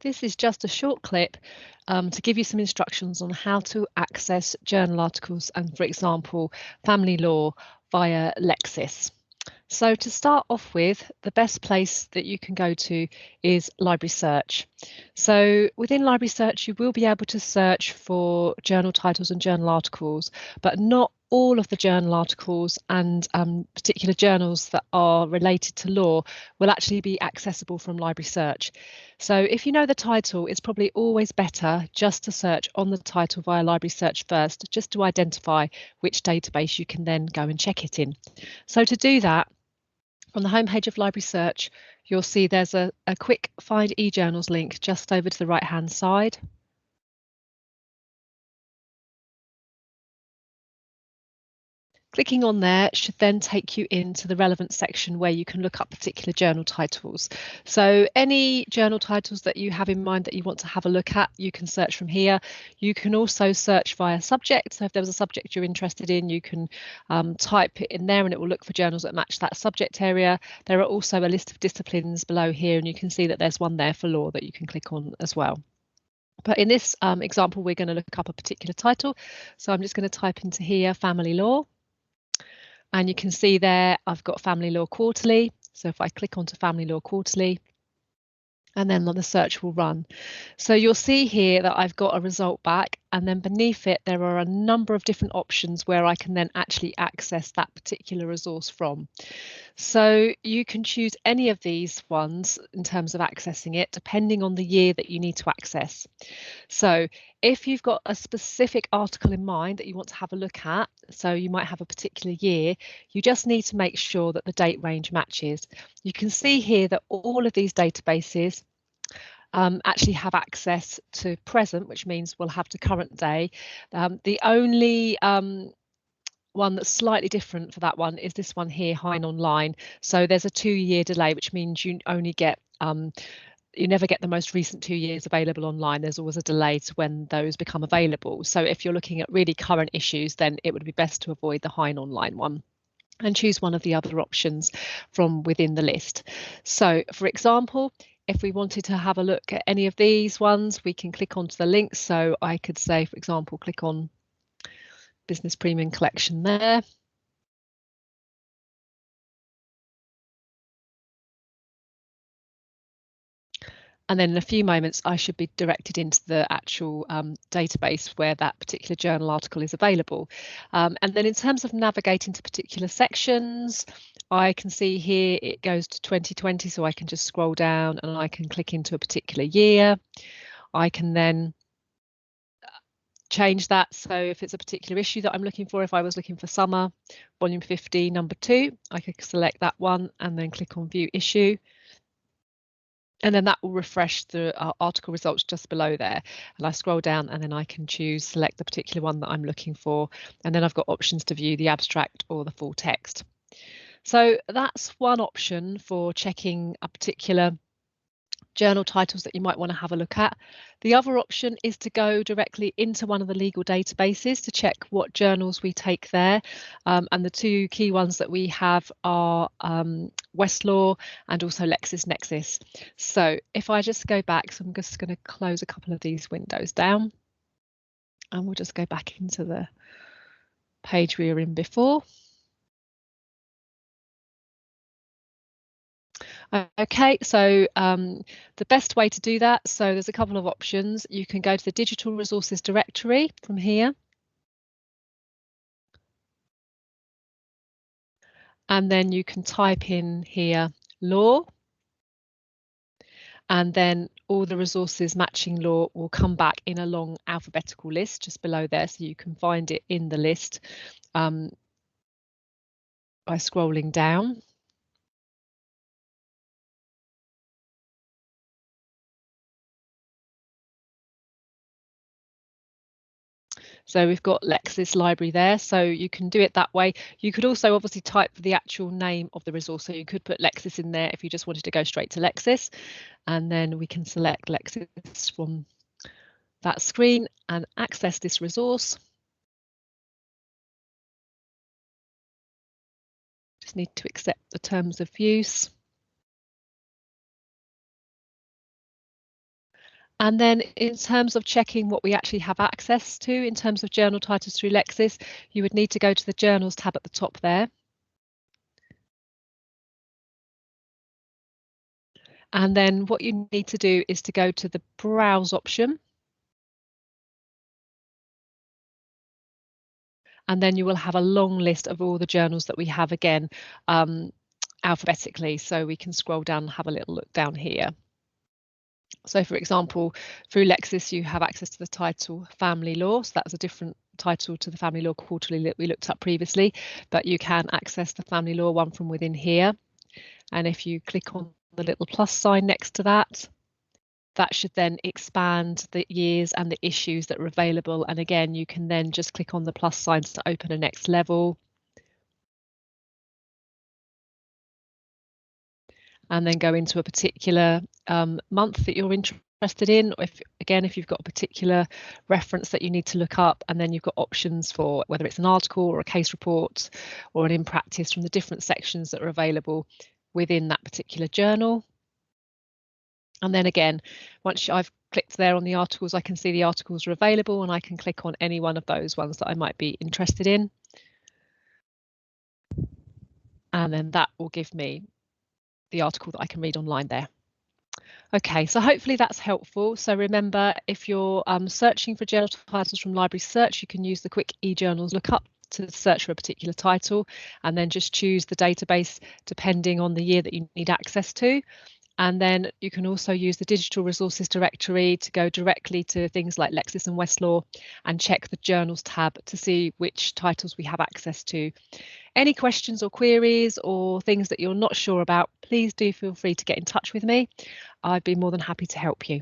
This is just a short clip to give you some instructions on how to access journal articles and, for example, family law via Lexis. So to start off with, the best place that you can go to is LibrarySearch. So within LibrarySearch, you will be able to search for journal titles and journal articles, but not all of the journal articles and particular journals that are related to law will actually be accessible from LibrarySearch. So if you know the title, it's probably always better just to search on the title via LibrarySearch first, just to identify which database you can then go and check it in. So to do that, on the homepage of LibrarySearch, you'll see there's a quick Find eJournals link just over to the right-hand side. Clicking on there should then take you into the relevant section where you can look up particular journal titles. So any journal titles that you have in mind that you want to have a look at, you can search from here. You can also search via subject. So if there was a subject you're interested in, you can type it in there and it will look for journals that match that subject area. There are also a list of disciplines below here, and you can see that there's one there for law that you can click on as well. But in this example, we're going to look up a particular title. So I'm just going to type into here, family law. And you can see there I've got Family Law Quarterly. So if I click onto Family Law Quarterly, and then the search will run. So you'll see here that I've got a result back, and then beneath it there are a number of different options where I can then actually access that particular resource from. So you can choose any of these ones in terms of accessing it, depending on the year that you need to access. So if you've got a specific article in mind that you want to have a look at, so you might have a particular year, you just need to make sure that the date range matches. You can see here that all of these databases actually have access to present, which means we'll have to current day. The only one that's slightly different for that one is this one here, Hein Online. So there's a 2-year delay, which means you only get you never get the most recent 2 years available online. There's always a delay to when those become available. So if you're looking at really current issues, then it would be best to avoid the Hein Online one and choose one of the other options from within the list. So for example, if we wanted to have a look at any of these ones, we can click onto the links. So I could say, for example, click on Business Premium Collection there. And then in a few moments, I should be directed into the actual database where that particular journal article is available. And then in terms of navigating to particular sections, I can see here it goes to 2020, so I can just scroll down and I can click into a particular year. I can then change that. So if it's a particular issue that I'm looking for, if I was looking for summer, volume 50, number 2, I could select that one and then click on view issue. And then that will refresh the article results just below there. And I scroll down and then I can select the particular one that I'm looking for. And then I've got options to view the abstract or the full text. So that's one option for checking a particular journal titles that you might want to have a look at. The other option is to go directly into one of the legal databases to check what journals we take there. And the 2 key ones that we have are Westlaw and also LexisNexis. So if I just go back, so I'm just going to close a couple of these windows down and we'll just go back into the page we were in before. Okay, so the best way to do that, so there's a couple of options. You can go to the Digital Resources directory from here. And then you can type in here law. And then all the resources matching law will come back in a long alphabetical list just below there, so you can find it in the list by scrolling down. So we've got Lexis Library there, so you can do it that way. You could also obviously type the actual name of the resource, so you could put Lexis in there if you just wanted to go straight to Lexis, and then we can select Lexis from that screen and access this resource. Just need to accept the terms of use. And then in terms of checking what we actually have access to in terms of journal titles through Lexis, you would need to go to the Journals tab at the top there. And then what you need to do is to go to the Browse option. And then you will have a long list of all the journals that we have, again, alphabetically. So we can scroll down and have a little look down here. So for example, through Lexis, you have access to the title Family Law. So that's a different title to the Family Law Quarterly that we looked at previously, but you can access the Family Law one from within here. And if you click on the little plus sign next to that, that should then expand the years and the issues that are available. And again, you can then just click on the plus signs to open a next level. And then go into a particular month that you're interested in. Or if you've got a particular reference that you need to look up, and then you've got options for whether it's an article or a case report or an in practice from the different sections that are available within that particular journal. And then again, once I've clicked there on the articles, I can see the articles are available, and I can click on any one of those ones that I might be interested in. And then that will give me the article that I can read online there. Okay, so hopefully that's helpful. So remember, if you're searching for journal titles from LibrarySearch, you can use the quick eJournals lookup to search for a particular title, and then just choose the database depending on the year that you need access to. And then you can also use the digital resources directory to go directly to things like Lexis and Westlaw and check the journals tab to see which titles we have access to. Any questions or queries or things that you're not sure about, please do feel free to get in touch with me. I'd be more than happy to help you.